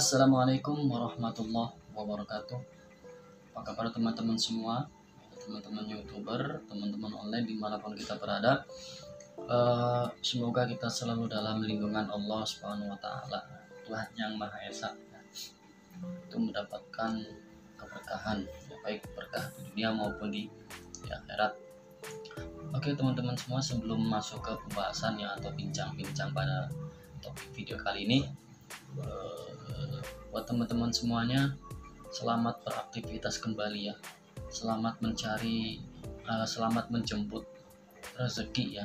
Assalamualaikum warahmatullahi wabarakatuh. Apa kabar teman-teman semua, teman-teman YouTuber, teman-teman online dimanapun kita berada. Semoga kita selalu dalam lindungan Allah Subhanahu Wa Taala, Tuhan yang Maha Esa, untuk mendapatkan keberkahan, baik berkah di dunia maupun di akhirat. Oke teman-teman semua, sebelum masuk ke pembahasannya atau bincang-bincang pada topik video kali ini, buat teman-teman semuanya, selamat beraktivitas kembali ya, selamat mencari, selamat menjemput rezeki ya,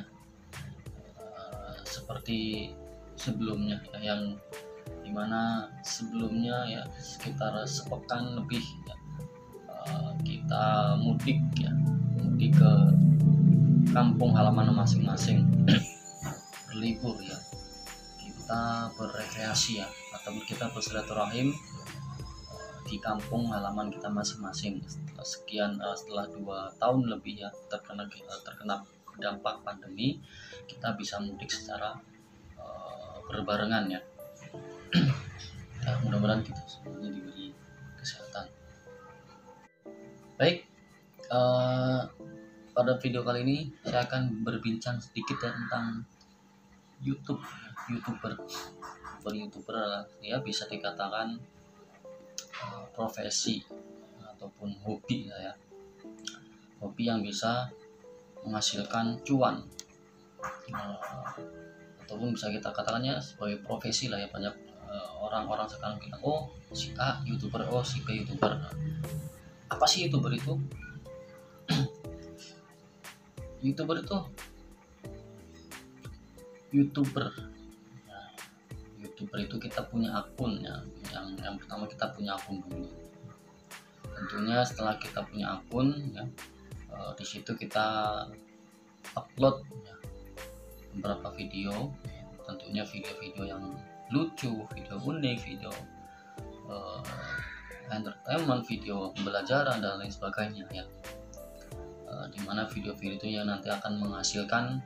seperti sebelumnya ya, yang dimana sebelumnya ya sekitar sepekan lebih ya, kita mudik ke kampung halaman masing-masing, berlibur ya, kita berekreasi ya, atau kita bersilaturahim di kampung halaman kita masing-masing setelah 2 tahun lebih ya terkena dampak pandemi. Kita bisa mudik secara berbarengan ya. Nah, mudah-mudahan kita semuanya diberi kesehatan. Baik, pada video kali ini saya akan berbincang sedikit ya tentang YouTuber ya, bisa dikatakan profesi ataupun hobi ya, hobi yang bisa menghasilkan cuan, ataupun bisa kita katakannya sebagai profesi lah ya. Banyak orang-orang sekarang bilang, oh si A YouTuber, oh si B YouTuber. Apa sih YouTuber itu? YouTuber itu kita punya akun ya. Yang pertama kita punya akun dulu. Tentunya setelah kita punya akun ya, di situ kita upload ya, beberapa video, tentunya video-video yang lucu, video unik, video entertainment, video pembelajaran dan lain sebagainya ya. Dimana video-video itu yang nanti akan menghasilkan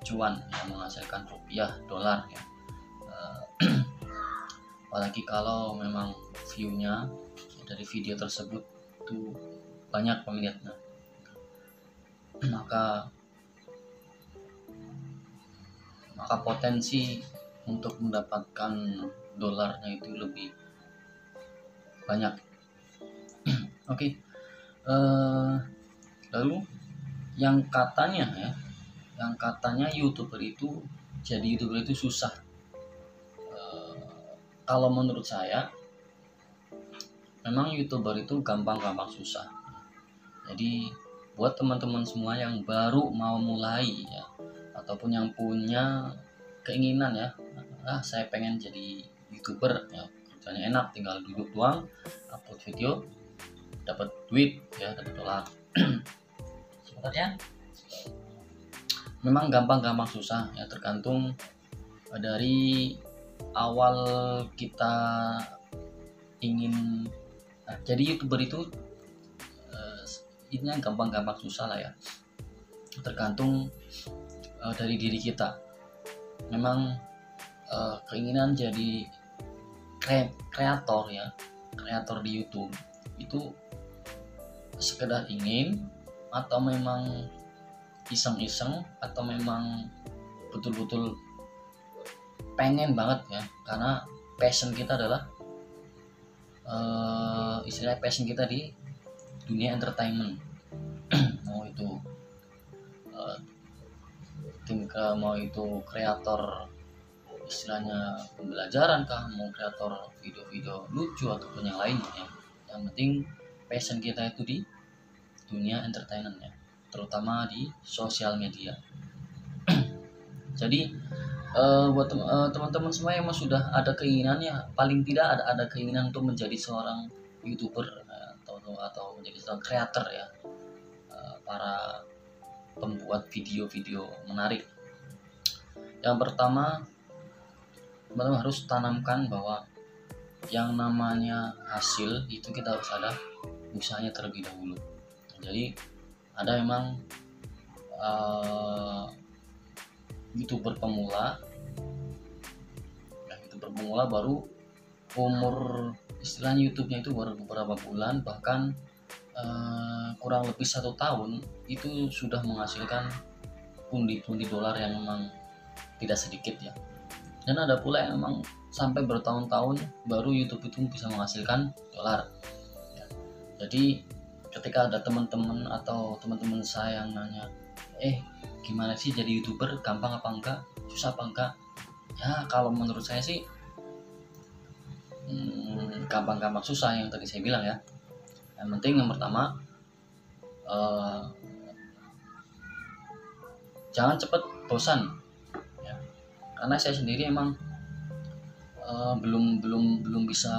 cuan ya, menghasilkan rupiah, dolar ya. Apalagi kalau memang view-nya dari video tersebut itu banyak peminatnya, maka potensi untuk mendapatkan dolarnya itu lebih banyak. Oke. Lalu yang katanya jadi YouTuber itu susah. Kalau menurut saya memang YouTuber itu gampang susah. Jadi buat teman-teman semua yang baru mau mulai ya, ataupun yang punya keinginan ya, saya pengen jadi YouTuber ya, kerjanya enak, tinggal duduk doang, upload video, dapat duit ya, dapat dolar. Sebenarnya memang gampang susah ya, tergantung dari awal kita ingin jadi YouTuber itu. Ini gampang susah lah ya, tergantung dari diri kita. Memang keinginan jadi kreator di YouTube itu sekedar ingin, atau memang iseng-iseng, atau memang betul-betul pengen banget ya, karena passion kita adalah istilahnya passion kita di dunia entertainment. mau itu kreator istilahnya pembelajaran kah, mau kreator video-video lucu ataupun yang lainnya ya. Yang penting passion kita itu di dunia entertainment ya, terutama di sosial media. Jadi buat teman-teman semua yang sudah ada keinginan ya, paling tidak ada keinginan untuk menjadi seorang YouTuber atau menjadi seorang kreator ya, para pembuat video-video menarik. Yang pertama, teman-teman harus tanamkan bahwa yang namanya hasil itu kita harus ada usahanya terlebih dahulu. Jadi ada memang YouTuber pemula baru umur istilahnya YouTube-nya itu baru beberapa bulan, bahkan kurang lebih 1 tahun itu sudah menghasilkan pundi-pundi dolar yang memang tidak sedikit ya. Dan ada pula yang memang sampai bertahun-tahun baru YouTube itu bisa menghasilkan dolar ya. Jadi ketika ada teman-teman atau teman-teman saya yang nanya, gimana sih jadi YouTuber, gampang apa enggak, susah apa enggak, ya kalau menurut saya sih gampang-gampang susah yang tadi saya bilang ya. Yang penting yang pertama, jangan cepat bosan ya. Karena saya sendiri emang belum bisa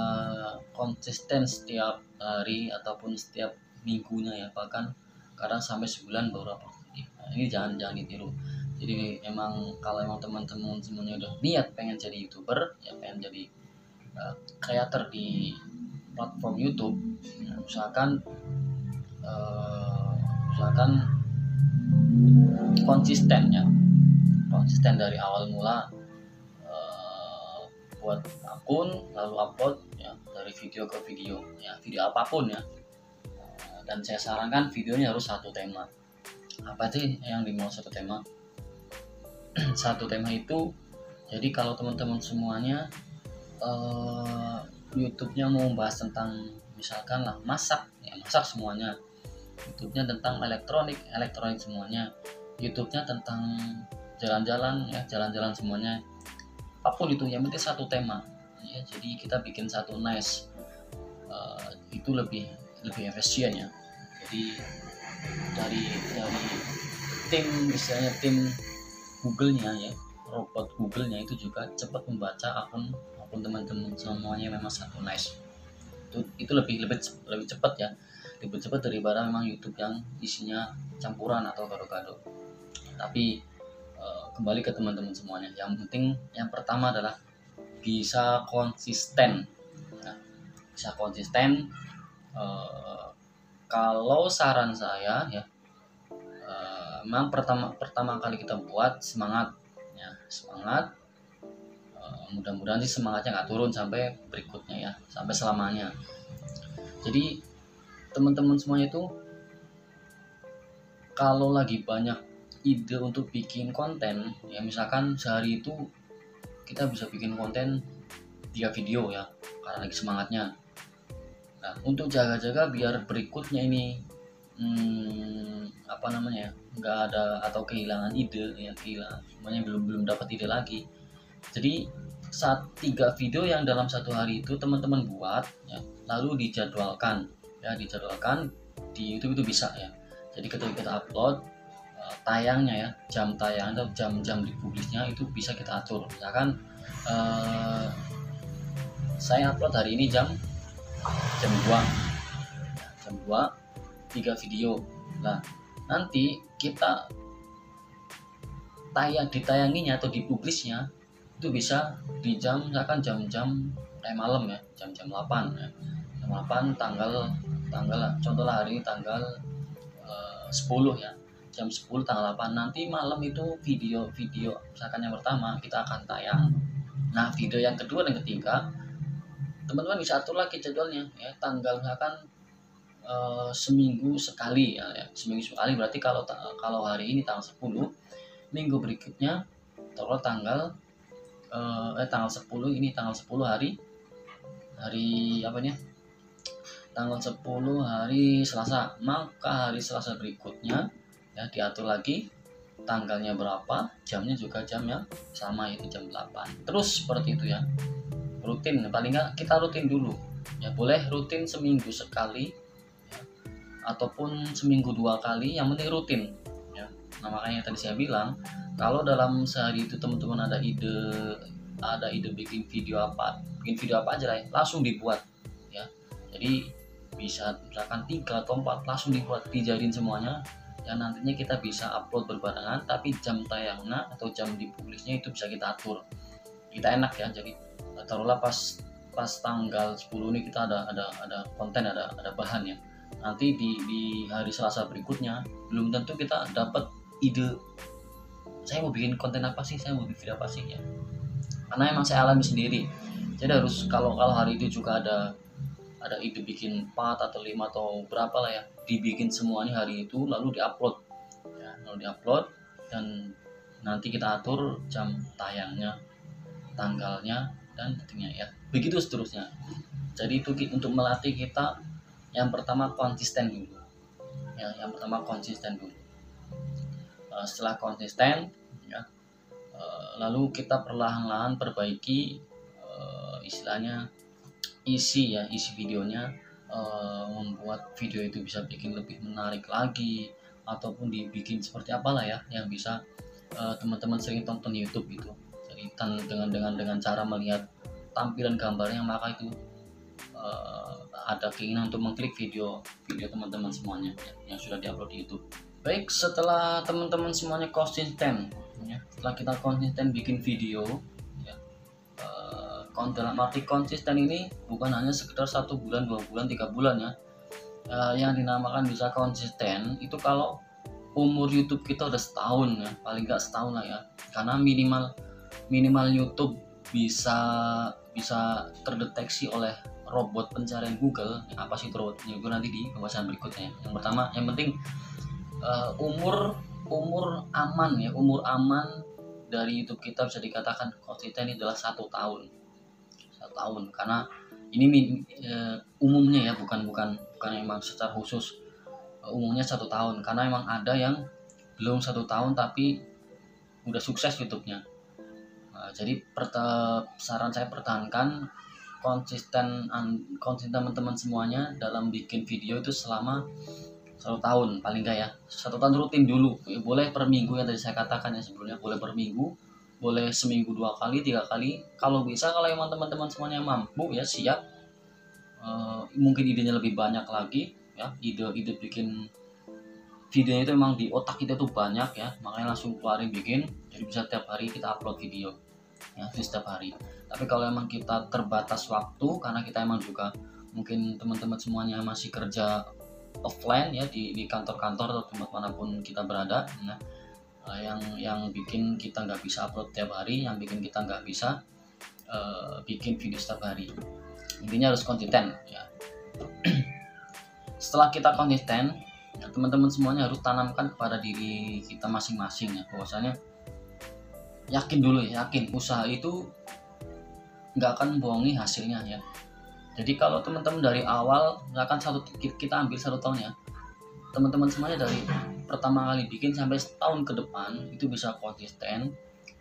konsisten setiap hari ataupun setiap minggunya ya, bahkan kadang sampai sebulan baru upload video. Nah, ini jangan ditiru. Jadi emang kalau emang teman-teman semuanya udah niat pengen jadi YouTuber ya, pengen jadi creator di platform YouTube, ya, usahakan konsisten ya, konsisten dari awal mula buat akun, lalu upload ya, dari video ke video ya, video apapun ya. Dan saya sarankan videonya harus satu tema. Apa sih yang dimau satu tema? Satu tema itu, jadi kalau teman-teman semuanya YouTube-nya mau bahas tentang misalkan lah masak ya, masak semuanya. YouTube-nya tentang elektronik semuanya. YouTube-nya tentang jalan-jalan ya, jalan-jalan semuanya. Apapun itu, yang penting satu tema ya. Jadi kita bikin satu niche, itu lebih efisien ya. Jadi dari tim, misalnya tim Google-nya ya, robot Google-nya itu juga cepat membaca akun teman-teman semuanya memang satu niche. Itu lebih cepat ya, lebih cepat daripada memang YouTube yang isinya campuran atau gado-gado. Tapi kembali ke teman-teman semuanya, yang penting yang pertama adalah bisa konsisten ya. Bisa konsisten. Kalau saran saya ya, memang pertama kali kita buat semangat ya, semangat. Mudah-mudahan sih semangatnya nggak turun sampai berikutnya ya, sampai selamanya. Jadi teman-teman semuanya itu kalau lagi banyak ide untuk bikin konten ya, misalkan sehari itu kita bisa bikin konten 3 video ya, karena lagi semangatnya. Nah, untuk jaga-jaga biar berikutnya ini nggak ada atau kehilangan ide ya, semuanya belum dapat ide lagi. Jadi 3 video yang dalam satu hari itu teman-teman buat ya, lalu dijadwalkan di YouTube itu bisa ya. Jadi ketika kita upload, tayangnya ya, jam tayang atau jam dipublisnya itu bisa kita atur. Misalkan saya upload hari ini jam 2 3 video. Nah, nanti kita ditayanginya atau dipublisnya itu bisa di misalkan jam malam ya, jam 8 ya. Jam 8 tanggal contohlah hari ini tanggal 10 ya. Jam 10 tanggal 8 nanti malam itu video misalkan yang pertama kita akan tayang. Nah, video yang kedua dan ketiga teman-teman bisa atur lagi jadwalnya ya, tanggal misalkan seminggu sekali ya, seminggu sekali. Berarti kalau hari ini tanggal 10, minggu berikutnya taruh tanggal 10, ini tanggal 10 hari apa nih? Tanggal 10 hari Selasa. Maka hari Selasa berikutnya ya diatur lagi tanggalnya berapa, jamnya juga jam yang sama, yaitu jam 8. Terus seperti itu ya. Rutin, paling enggak kita rutin dulu. Ya boleh rutin seminggu sekali ya, ataupun seminggu 2 kali, yang penting rutin ya. Nah, makanya tadi saya bilang kalau dalam sehari itu teman-teman ada ide bikin video apa aja lah ya, langsung dibuat ya. Jadi bisa misalkan 3 atau 4 langsung dibuat, dijadiin semuanya ya, nantinya kita bisa upload berbarengan, tapi jam tayangnya atau jam dipublisnya itu bisa kita atur. Kita enak ya, jadi taruhlah pas tanggal 10 ini kita ada konten, ada bahan ya. Nanti di hari Selasa berikutnya belum tentu kita dapat ide saya mau bikin konten apa sih, saya mau bikin video apa sih ya. Karena emang saya alami sendiri Jadi harus kalau hari itu juga ada ide bikin 4 atau 5 atau berapa lah ya, dibikin semuanya hari itu lalu diupload ya, lalu diupload dan nanti kita atur jam tayangnya, tanggalnya dan detiknya ya, begitu seterusnya. Jadi itu untuk melatih kita, yang pertama konsisten dulu ya, yang pertama konsisten dulu. Setelah konsisten ya, lalu kita perlahan-lahan perbaiki istilahnya isi videonya, membuat video itu bisa bikin lebih menarik lagi, ataupun dibikin seperti apalah ya yang bisa teman-teman sering tonton YouTube gitu. Jadi dengan cara melihat tampilan gambarnya, maka itu ada keinginan untuk mengklik video teman-teman semuanya yang sudah diupload di YouTube. Baik, setelah teman-teman semuanya konsisten ya, setelah kita konsisten bikin video ya, dalam arti konsisten ini bukan hanya sekedar 1 bulan, 2 bulan, 3 bulan ya. Yang dinamakan bisa konsisten itu kalau umur YouTube kita udah setahun ya, paling nggak setahun lah ya, karena minimal YouTube bisa terdeteksi oleh robot pencarian Google. Apa sih robot pencarian Google nanti di pembahasan berikutnya. Yang pertama, yang penting umur aman ya, umur aman dari YouTube kita bisa dikatakan konsisten ini adalah 1 tahun. 1 tahun, karena ini umumnya ya, bukan memang secara khusus, umumnya 1 tahun, karena memang ada yang belum 1 tahun tapi udah sukses YouTube-nya. Jadi saran saya, pertahankan konsisten teman-teman semuanya dalam bikin video itu selama 1 tahun paling enggak ya. 1 tahun rutin dulu, boleh per minggu yang tadi saya katakan ya sebelumnya, boleh per minggu, boleh seminggu 2 kali, 3 kali, kalau bisa. Kalau emang teman-teman semuanya mampu ya, siap, mungkin idenya lebih banyak lagi ya, ide bikin videonya itu memang di otak kita tuh banyak ya, makanya langsung keluarin bikin, jadi bisa tiap hari kita upload video ya, setiap hari. Tapi kalau emang kita terbatas waktu, karena kita emang juga mungkin teman-teman semuanya masih kerja offline ya, di kantor-kantor atau tempat manapun kita berada, nah, yang bikin kita nggak bisa upload tiap hari, yang bikin kita nggak bisa bikin video setiap hari. Intinya harus konsisten ya. Setelah kita konsisten ya, teman-teman semuanya harus tanamkan kepada diri kita masing-masing ya, bahwasanya yakin dulu ya, yakin usaha itu nggak akan membohongi hasilnya ya. Jadi kalau teman-teman dari awal, misalkan kita ambil 1 tahun ya, teman-teman semuanya dari pertama kali bikin sampai setahun ke depan itu bisa konsisten,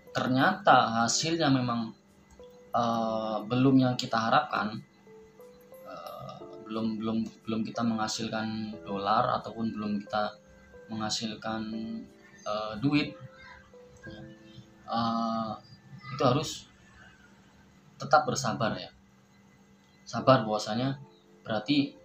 ternyata hasilnya memang belum yang kita harapkan, belum kita menghasilkan dolar ataupun belum kita menghasilkan duit, itu harus tetap bersabar ya, sabar, bahwasanya berarti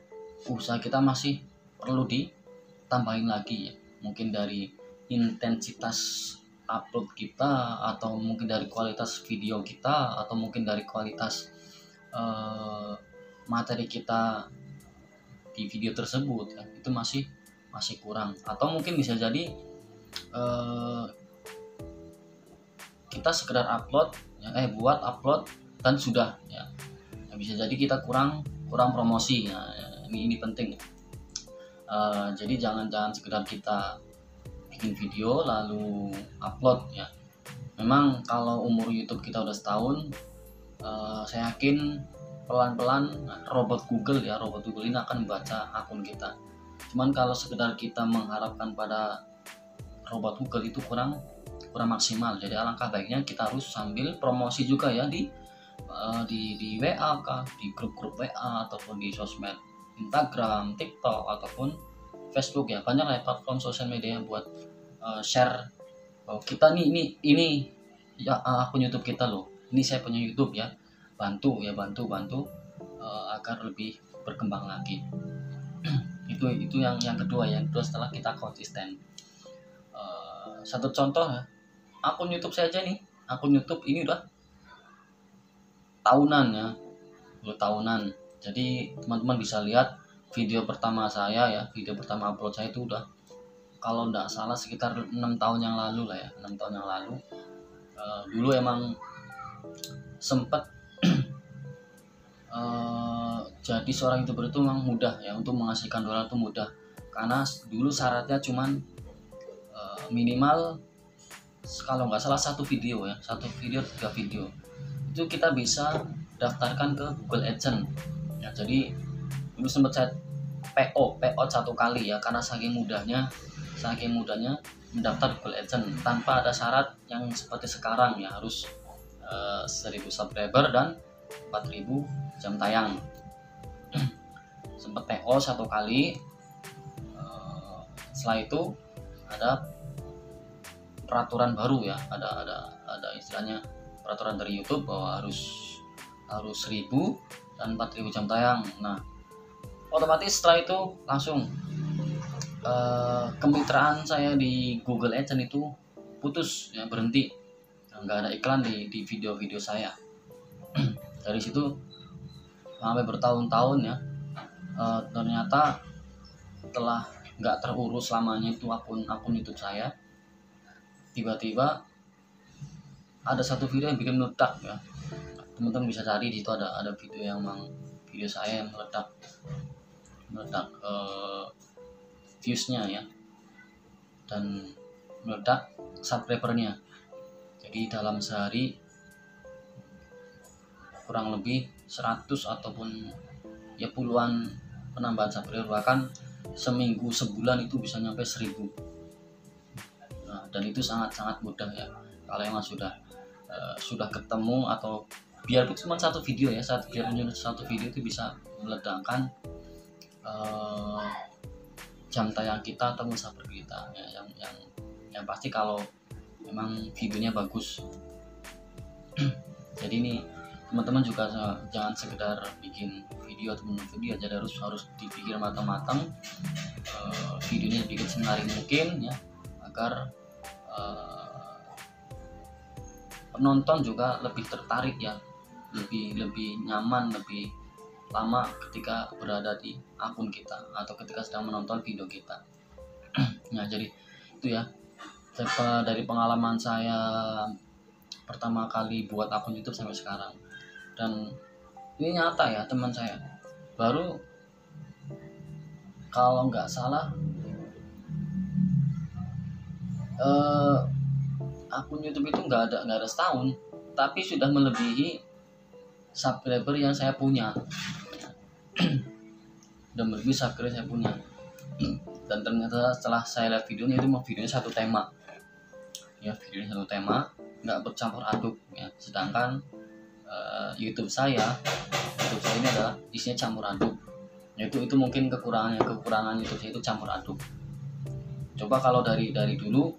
usaha kita masih perlu ditambahin lagi ya, mungkin dari intensitas upload kita, atau mungkin dari kualitas video kita, atau mungkin dari kualitas materi kita di video tersebut ya, itu masih kurang. Atau mungkin bisa jadi kita sekedar upload ya, buat upload dan sudah ya, bisa jadi kita kurang promosi ya, ini penting. Jadi jangan sekedar kita bikin video lalu upload ya. Memang kalau umur YouTube kita udah setahun, saya yakin pelan-pelan robot Google ini akan membaca akun kita. Cuman kalau sekedar kita mengharapkan pada robot Google itu kurang maksimal. Jadi alangkah baiknya kita harus sambil promosi juga ya di WA kah, di grup-grup WA, ataupun di sosmed Instagram, TikTok, ataupun Facebook ya. Banyak lah platform sosial media yang buat share kita ini ya, akun YouTube kita loh, ini saya punya YouTube ya, bantu agar lebih berkembang lagi. itu yang kedua ya. Setelah kita konsisten, satu contoh ya, akun YouTube saya aja nih, akun YouTube ini udah tahunan ya, jadi teman-teman bisa lihat video pertama saya ya, video pertama upload saya itu udah, kalau nggak salah sekitar 6 tahun yang lalu lah ya, 6 tahun yang lalu. Dulu emang sempet jadi seorang YouTuber itu memang mudah ya, untuk menghasilkan dolar itu mudah, karena dulu syaratnya cuman minimal kalau nggak salah satu video ya, 3 video itu kita bisa daftarkan ke Google AdSense ya. Jadi dulu sempat saya PO 1 kali ya, karena saking mudahnya mendaftar Google AdSense tanpa ada syarat yang seperti sekarang ya, harus 1000 subscriber dan 4000 jam tayang. Sempat PO 1 kali. Setelah itu ada peraturan baru ya, ada istilahnya peraturan dari YouTube bahwa harus 1000 dan 4000 jam tayang. Nah, otomatis setelah itu langsung kemitraan saya di Google AdSense itu putus ya, berhenti, nggak ada iklan di video-video saya. Dari situ sampai bertahun-tahun ya, ternyata telah nggak terurus lamanya itu akun YouTube saya. Tiba-tiba ada satu video yang bikin meledak ya, teman-teman bisa cari di situ, ada video video saya yang meledak viewsnya ya, dan meledak subscribernya. Jadi dalam sehari kurang lebih 100 ataupun ya puluhan penambahan subscriber, bahkan seminggu sebulan itu bisa nyampe 1000. Nah, dan itu sangat mudah ya, kalau emang sudah ketemu, atau biar cuma satu video ya, satu video itu bisa meledakkan jam tayang kita atau subscriber kita ya, yang pasti kalau memang videonya bagus. Jadi ini teman-teman juga jangan sekedar bikin video atau menonton video, jadi harus dipikir matang-matang, videonya dibikin semenarik mungkin ya, agar penonton juga lebih tertarik ya, lebih nyaman, lebih lama ketika berada di akun kita atau ketika sedang menonton video kita. Nah, jadi itu ya, dari pengalaman saya pertama kali buat akun YouTube sampai sekarang. Dan ini nyata ya, teman saya baru kalau nggak salah akun YouTube itu nggak ada setahun, tapi sudah melebihi subscriber yang saya punya. Dan melebihi subscriber saya punya. Dan ternyata setelah saya lihat videonya, itu videonya satu tema ya, videonya satu tema, nggak bercampur aduk ya. Sedangkan YouTube saya ini adalah isinya campur aduk. Itu mungkin kekurangan YouTube saya itu campur aduk. Coba kalau dari dulu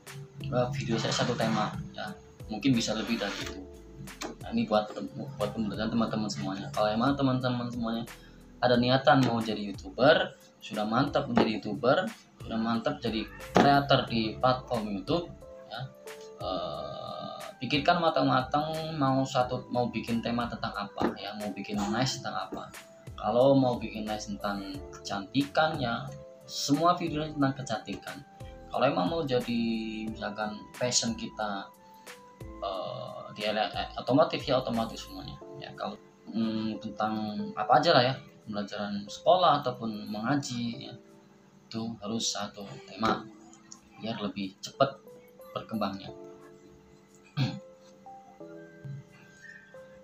video saya satu tema ya, mungkin bisa lebih dari itu. Nah, ini buat pembelajaran teman-teman semuanya. Kalau emang teman-teman semuanya ada niatan mau jadi YouTuber, sudah mantap menjadi YouTuber, sudah mantap jadi kreator di platform YouTube ya, pikirkan matang-matang mau bikin tema tentang apa ya, mau bikin nice tentang apa. Kalau mau bikin nice tentang kecantikan ya, semua videonya tentang kecantikan. Kalau emang mau jadi misalkan passion kita di otomotif ya, otomotif semuanya ya. Kalau tentang apa aja lah ya, pembelajaran sekolah ataupun mengaji ya, itu harus satu tema biar lebih cepat berkembangnya.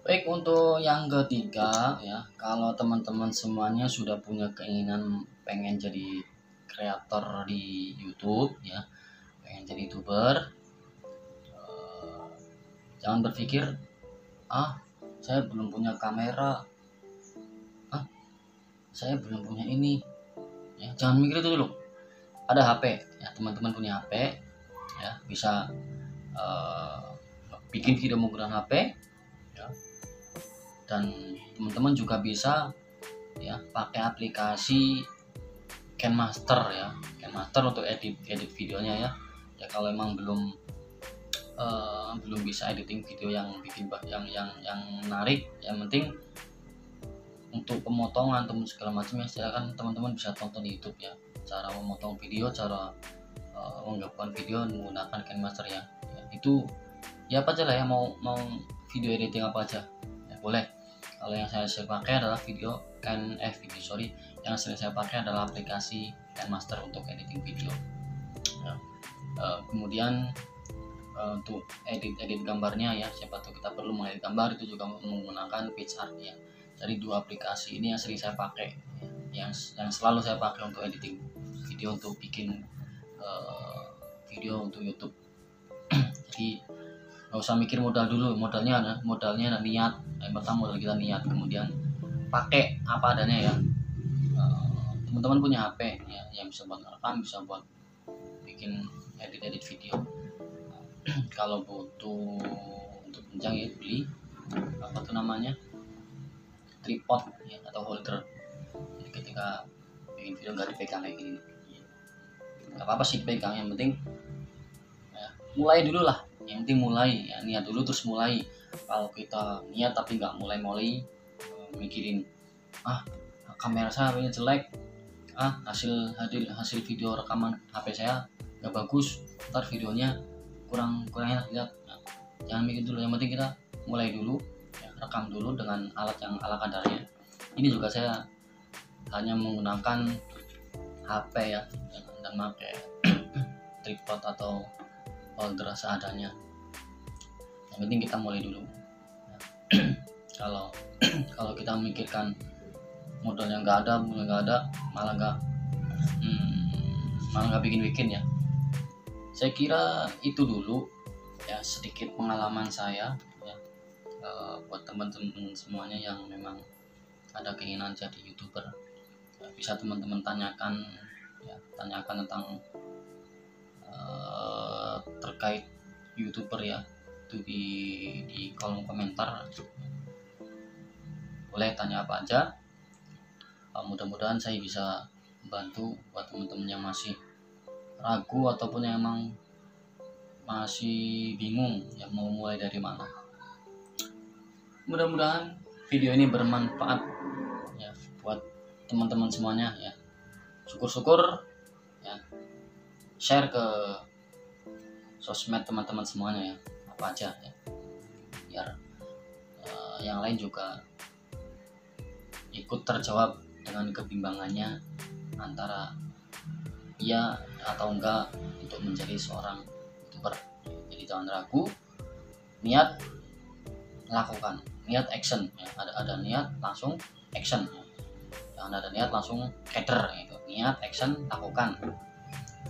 Baik, untuk yang ketiga ya, kalau teman-teman semuanya sudah punya keinginan pengen jadi kreator di YouTube ya, pengen jadi YouTuber, jangan berpikir saya belum punya kamera, saya belum punya ini ya. Jangan mikir itu dulu. Ada HP ya, teman-teman punya HP ya, bisa bikin video menggunakan HP ya. Dan teman-teman juga bisa ya pakai aplikasi KineMaster ya, KineMaster untuk edit videonya ya. Ya kalau emang belum bisa editing video yang menarik, yang penting untuk pemotongan atau segala macam ya, silakan teman-teman bisa tonton di YouTube ya, cara memotong video, cara menggabungkan video menggunakan KineMaster ya. Itu ya apa aja lah ya, mau video editing apa aja ya, boleh. Kalau yang saya sering pakai adalah yang sering saya pakai adalah aplikasi KineMaster untuk editing video ya. Kemudian untuk edit gambarnya ya, siapa tahu kita perlu mengedit gambar, itu juga menggunakan PicsArt ya. Jadi dua aplikasi ini yang sering saya pakai ya, yang selalu saya pakai untuk editing video, untuk bikin video untuk YouTube. Jadi nggak usah mikir modal dulu, modalnya niat. Yang pertama modal kita niat, kemudian pakai apa adanya ya. Teman-teman punya HP ya, yang bisa buat rekam, bisa buat bikin edit video. Kalau butuh untuk penjang ya beli apa tuh namanya, tripod ya, atau holder. Jadi ketika bikin video nggak dipegang kayak gini, nggak apa-apa sih pegang, yang penting ya, mulai dulu lah. Yang penting mulai ya, niat dulu terus mulai. Kalau kita niat tapi nggak mulai mikirin kamera saya jelek, hasil video rekaman HP saya nggak bagus, ntar videonya kurang enak lihat. Jangan mikir dulu, yang penting kita mulai dulu ya, rekam dulu dengan alat yang ala kadarnya. Ini juga saya hanya menggunakan HP ya, dan pakai tripod atau holder seadanya. Yang penting kita mulai dulu. Kalau kita memikirkan modalnya nggak ada, malah nggak bikin ya. Saya kira itu dulu ya, sedikit pengalaman saya ya, buat teman-teman semuanya yang memang ada keinginan jadi YouTuber ya, bisa teman-teman tanyakan tentang terkait YouTuber ya, itu di kolom komentar. Boleh tanya apa aja. Mudah-mudahan saya bisa membantu buat teman-teman yang masih ragu ataupun yang emang masih bingung ya mau mulai dari mana. Mudah-mudahan video ini bermanfaat ya buat teman-teman semuanya ya. Syukur-syukur ya, share ke sosmed teman-teman semuanya ya, apa aja ya, biar yang lain juga ikut terjawab dengan kebimbangannya antara iya atau enggak untuk menjadi seorang YouTuber. Jadi jangan ragu, niat, lakukan, niat action ya. Ada niat langsung action ya. Jangan ada niat langsung keder gitu. Niat action, lakukan,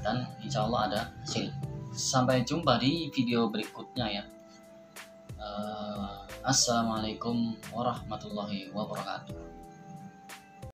dan insya Allah ada hasil. Sampai jumpa di video berikutnya ya. Assalamualaikum warahmatullahi wabarakatuh.